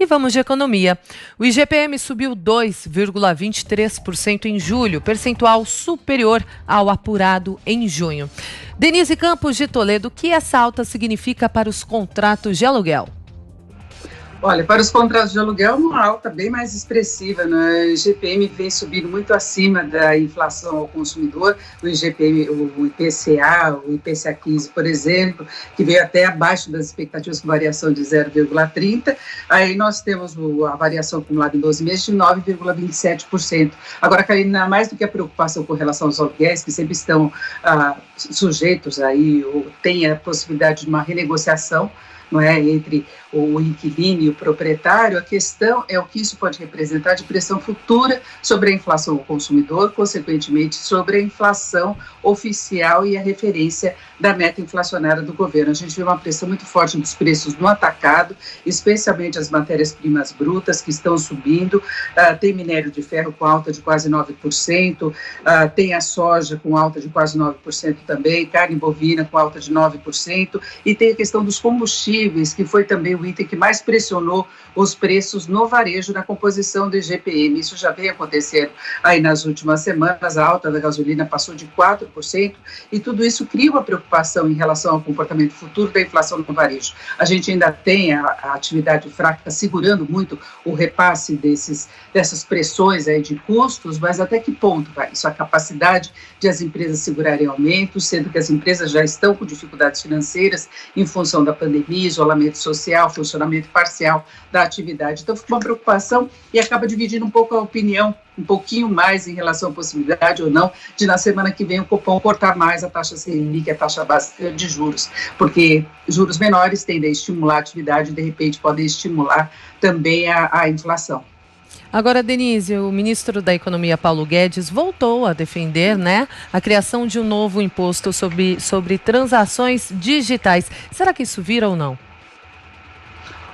E vamos de economia. O IGPM subiu 2,23% em julho, percentual superior ao apurado em junho. Denise Campos de Toledo, o que essa alta significa para os contratos de aluguel? Olha, para os contratos de aluguel, uma alta bem mais expressiva, né? O IGPM vem subindo muito acima da inflação ao consumidor, o IGPM, o IPCA, o IPCA 15, por exemplo, que veio até abaixo das expectativas com variação de 0,30%. Aí nós temos a variação acumulada em 12 meses de 9,27%. Agora, Karina, mais do que a preocupação com relação aos aluguéis, que sempre estão sujeitos aí, ou tem a possibilidade de uma renegociação, não é, entre o inquilino e o proprietário, a questão é o que isso pode representar de pressão futura sobre a inflação ao consumidor, consequentemente sobre a inflação oficial e a referência da meta inflacionária do governo. A gente vê uma pressão muito forte dos preços no atacado, especialmente as matérias-primas brutas que estão subindo, tem minério de ferro com alta de quase 9%, tem a soja com alta de quase 9% também, carne bovina com alta de 9%, e tem a questão dos combustíveis, que foi também o item que mais pressionou os preços no varejo na composição do IGPM. Isso já vem acontecendo aí nas últimas semanas, a alta da gasolina passou de 4%, e tudo isso cria uma preocupação em relação ao comportamento futuro da inflação no varejo. A gente ainda tem a atividade fraca segurando muito o repasse dessas pressões aí de custos, mas até que ponto vai isso? A capacidade de as empresas segurarem aumentos, sendo que as empresas já estão com dificuldades financeiras em função da pandemia, isolamento social, funcionamento parcial da atividade. Então, fica uma preocupação e acaba dividindo um pouco a opinião, um pouquinho mais em relação à possibilidade ou não de, na semana que vem, o Copom cortar mais a taxa Selic, a taxa básica de juros, porque juros menores tendem a estimular a atividade e, de repente, podem estimular também a inflação. Agora, Denise, o ministro da Economia, Paulo Guedes, voltou a defender, a criação de um novo imposto sobre transações digitais. Será que isso vira ou não?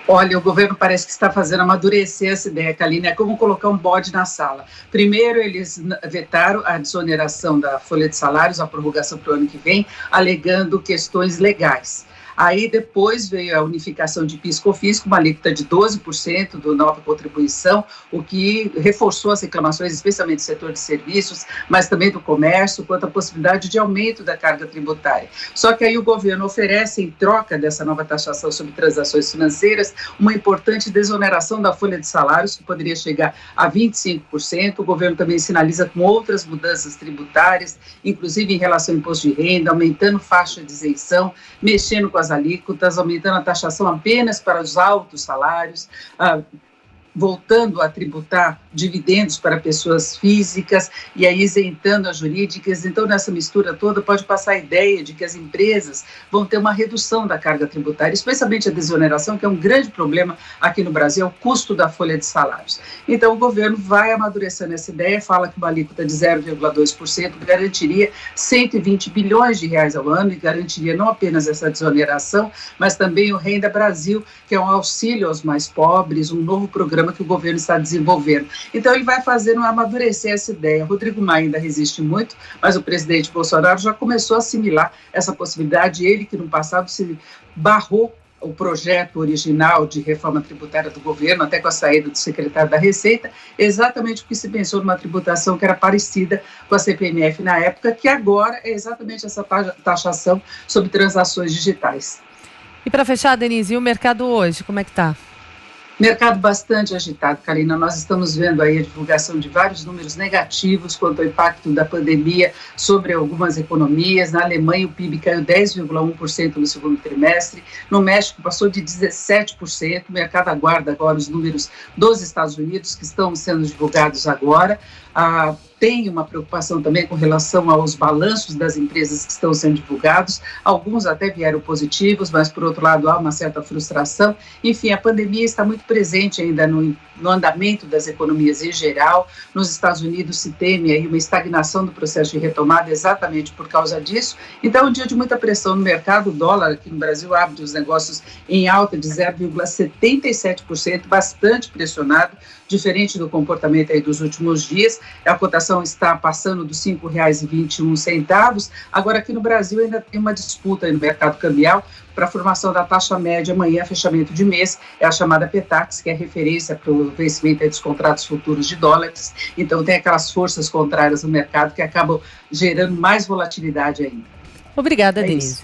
Olha, o governo parece que está fazendo amadurecer essa ideia, Kalina, é como colocar um bode na sala. Primeiro, eles vetaram a desoneração da folha de salários, a prorrogação para o ano que vem, alegando questões legais. Aí depois veio a unificação de PIS/COFINS com uma alíquota de 12% da nova contribuição, o que reforçou as reclamações, especialmente do setor de serviços, mas também do comércio, quanto à possibilidade de aumento da carga tributária. Só que aí o governo oferece, em troca dessa nova taxação sobre transações financeiras, uma importante desoneração da folha de salários, que poderia chegar a 25%. O governo também sinaliza com outras mudanças tributárias, inclusive em relação ao imposto de renda, aumentando faixa de isenção, mexendo com as alíquotas, aumentando a taxação apenas para os altos salários, voltando a tributar dividendos para pessoas físicas e aí isentando as jurídicas. Então, nessa mistura toda, pode passar a ideia de que as empresas vão ter uma redução da carga tributária, especialmente a desoneração, que é um grande problema aqui no Brasil, é o custo da folha de salários. Então, o governo vai amadurecendo essa ideia, fala que uma alíquota de 0,2% garantiria 120 bilhões de reais ao ano e garantiria não apenas essa desoneração, mas também o Renda Brasil, que é um auxílio aos mais pobres, um novo programa que o governo está desenvolvendo. Então, ele vai fazendo amadurecer essa ideia. Rodrigo Maia ainda resiste muito, mas o presidente Bolsonaro já começou a assimilar essa possibilidade. Ele, que no passado se barrou o projeto original de reforma tributária do governo, até com a saída do secretário da Receita, exatamente porque se pensou numa tributação que era parecida com a CPMF na época, que agora é exatamente essa taxação sobre transações digitais. E para fechar, Denise, e o mercado hoje, como é que está? Mercado bastante agitado, Karina. Nós estamos vendo aí a divulgação de vários números negativos quanto ao impacto da pandemia sobre algumas economias. Na Alemanha, o PIB caiu 10,1% no segundo trimestre. No México, passou de 17%. O mercado aguarda agora os números dos Estados Unidos, que estão sendo divulgados agora. Tem uma preocupação também com relação aos balanços das empresas que estão sendo divulgados. Alguns até vieram positivos, mas, por outro lado, há uma certa frustração. Enfim, a pandemia está muito presente ainda no andamento das economias em geral. Nos Estados Unidos se teme aí uma estagnação do processo de retomada exatamente por causa disso. Então, é um dia de muita pressão no mercado. O dólar aqui no Brasil abre os negócios em alta de 0,77%, bastante pressionado, diferente do comportamento aí dos últimos dias. A cotação cotação está passando dos R$ 5,21. Agora, aqui no Brasil, ainda tem uma disputa aí no mercado cambial para a formação da taxa média amanhã, fechamento de mês, é a chamada PETAX, que é referência para o vencimento dos contratos futuros de dólares. Então, tem aquelas forças contrárias no mercado que acabam gerando mais volatilidade ainda. Obrigada, Denise.